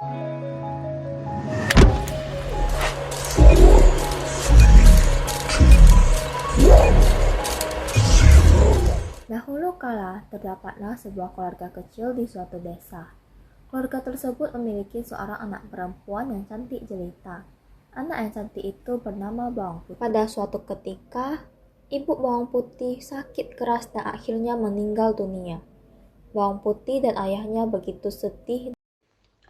Dahulu kala, terdapatlah sebuah keluarga kecil di suatu desa. Keluarga tersebut memiliki seorang anak perempuan yang cantik jelita. Anak yang cantik itu bernama Bawang Putih. Pada suatu ketika, ibu Bawang Putih sakit keras dan akhirnya meninggal dunia. Bawang Putih dan ayahnya begitu sedih.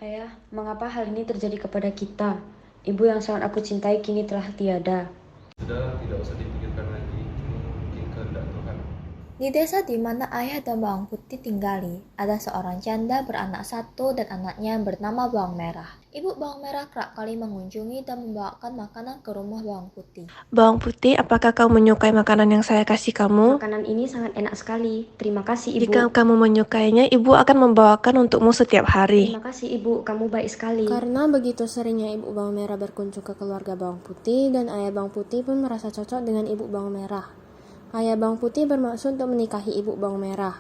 Ayah, mengapa hal ini terjadi kepada kita? Ibu yang sangat aku cintai kini telah tiada. Sudahlah, tidak usah dipikirkan lagi. Ini mungkin kehendak Tuhan. Di desa di mana ayah dan Bawang Putih tinggali, ada seorang janda beranak satu dan anaknya bernama Bawang Merah. Ibu Bawang Merah kerap kali mengunjungi dan membawakan makanan ke rumah Bawang Putih. Bawang Putih, apakah kau menyukai makanan yang saya kasih kamu? Makanan ini sangat enak sekali. Terima kasih, Ibu. Jika kamu menyukainya, ibu akan membawakan untukmu setiap hari. Terima kasih, Ibu. Kamu baik sekali. Karena begitu seringnya Ibu Bawang Merah berkunjung ke keluarga Bawang Putih, dan ayah Bawang Putih pun merasa cocok dengan Ibu Bawang Merah. Ayah Bawang Putih bermaksud untuk menikahi Ibu Bawang Merah.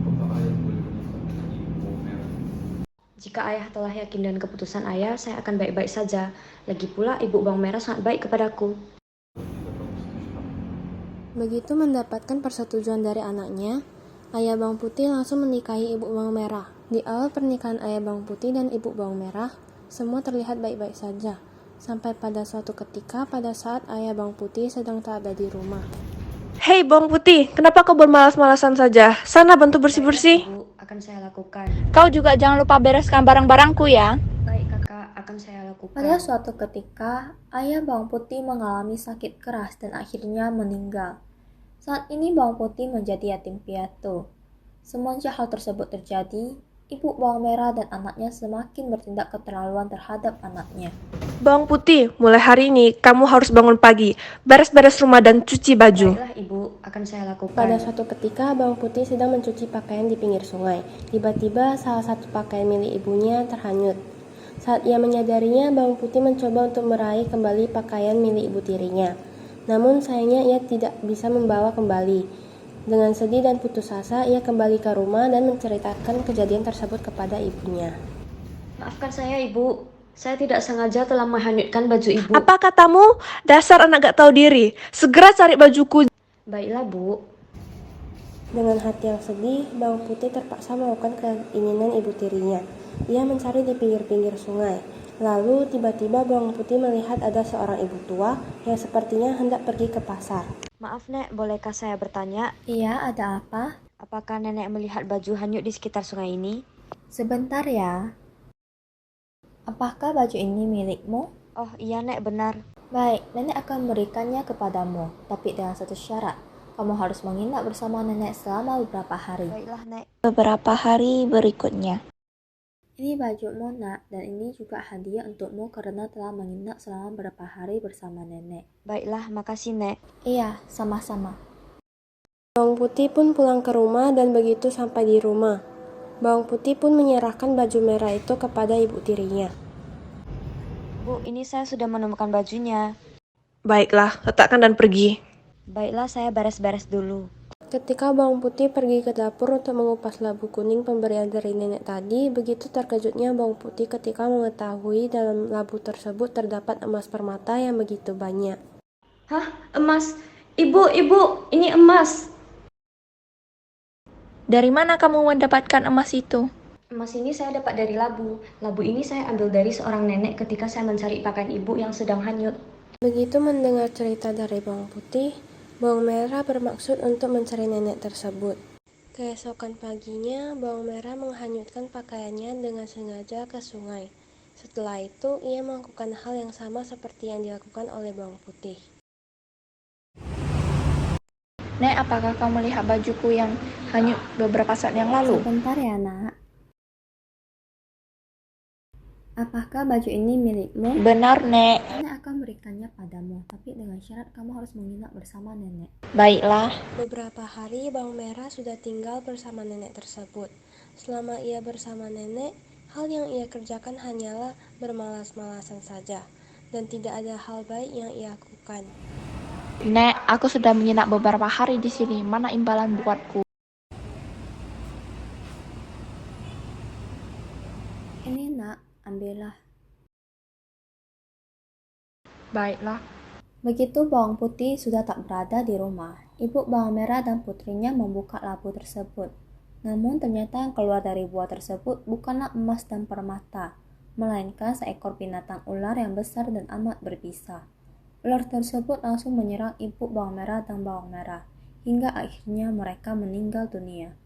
Apakah ayah boleh menikahi ibu Bawang Merah? Jika ayah telah yakin dengan keputusan ayah, saya akan baik-baik saja. Lagi pula, Ibu Bawang Merah sangat baik kepadaku. Tidak kamu setuju? Begitu mendapatkan persetujuan dari anaknya, ayah Bawang Putih langsung menikahi Ibu Bawang Merah. Di awal pernikahan ayah Bawang Putih dan Ibu Bawang Merah, semua terlihat baik-baik saja. Sampai pada suatu ketika pada saat ayah Bawang Putih sedang tak ada di rumah. Hei Bawang Putih, kenapa kau bermalas-malasan saja? Sana bantu bersih-bersih. Ibu, akan saya lakukan. Kau juga jangan lupa bereskan barang-barangku ya. Baik, Kakak, akan saya lakukan. Pada suatu ketika, ayah Bawang Putih mengalami sakit keras dan akhirnya meninggal. Saat ini Bawang Putih menjadi yatim piatu. Semenjak hal tersebut terjadi, Ibu Bawang Merah dan anaknya semakin bertindak keterlaluan terhadap anaknya. Bawang Putih, mulai hari ini kamu harus bangun pagi, beres-beres rumah dan cuci baju. Baiklah, Ibu, akan saya lakukan. Pada suatu ketika Bawang Putih sedang mencuci pakaian di pinggir sungai. Tiba-tiba salah satu pakaian milik ibunya terhanyut. Saat ia menyadarinya, Bawang Putih mencoba untuk meraih kembali pakaian milik ibu tirinya. Namun sayangnya ia tidak bisa membawa kembali. Dengan sedih dan putus asa, ia kembali ke rumah dan menceritakan kejadian tersebut kepada ibunya. Maafkan saya, Ibu. Saya tidak sengaja telah menghanyutkan baju Ibu. Apa katamu? Dasar anak gak tahu diri. Segera cari bajuku. Baiklah, Bu. Dengan hati yang sedih, Bawang Putih terpaksa melakukan keinginan ibu tirinya. Ia mencari di pinggir-pinggir sungai. Lalu tiba-tiba Bawang Putih melihat ada seorang ibu tua yang sepertinya hendak pergi ke pasar. Maaf, Nek, bolehkah saya bertanya? Iya, ada apa? Apakah Nenek melihat baju hanyut di sekitar sungai ini? Sebentar ya. Apakah baju ini milikmu? Oh iya, Nek, benar. Baik, nenek akan memberikannya kepadamu, tapi dengan satu syarat. Kamu harus menginap bersama nenek selama beberapa hari. Baiklah, Nek. Beberapa hari berikutnya. Ini bajumu, nak, dan ini juga hadiah untukmu karena telah menginap selama beberapa hari bersama nenek. Baiklah, makasih, Nek. Iya, sama-sama. Bawang Putih pun pulang ke rumah dan begitu sampai di rumah, Bawang Putih pun menyerahkan baju merah itu kepada ibu tirinya. Bu, ini saya sudah menemukan bajunya. Baiklah, letakkan dan pergi. Baiklah, saya beres-beres dulu. Ketika Bawang Putih pergi ke dapur untuk mengupas labu kuning pemberian dari nenek tadi, begitu terkejutnya Bawang Putih ketika mengetahui dalam labu tersebut terdapat emas permata yang begitu banyak. Hah? Emas? Ibu, ini emas. Dari mana kamu mendapatkan emas itu? Emas ini saya dapat dari labu. Labu ini saya ambil dari seorang nenek ketika saya mencari pakaian ibu yang sedang hanyut. Begitu mendengar cerita dari Bawang Putih, Bawang Merah bermaksud untuk mencari nenek tersebut. Keesokan paginya, Bawang Merah menghanyutkan pakaiannya dengan sengaja ke sungai. Setelah itu, ia melakukan hal yang sama seperti yang dilakukan oleh Bawang Putih. Nek, apakah kamu melihat bajuku yang hanyut beberapa saat yang lalu? Sebentar ya, nak. Apakah baju ini milikmu? Benar, Nek. Nenek akan memberikannya padamu, tapi dengan syarat kamu harus menginap bersama nenek. Baiklah. Beberapa hari Bawang Merah sudah tinggal bersama nenek tersebut. Selama ia bersama nenek, hal yang ia kerjakan hanyalah bermalas-malasan saja, dan tidak ada hal baik yang ia lakukan. Nek, aku sudah menginap beberapa hari di sini. Mana imbalan buatku? Alhamdulillah. Baiklah. Begitu bawang putih sudah tak berada di rumah, ibu bawang merah dan putrinya membuka labu tersebut. Namun ternyata yang keluar dari buah tersebut bukanlah emas dan permata, melainkan seekor binatang ular yang besar dan amat berbisa. Ular tersebut langsung menyerang ibu bawang merah dan bawang merah, hingga akhirnya mereka meninggal dunia.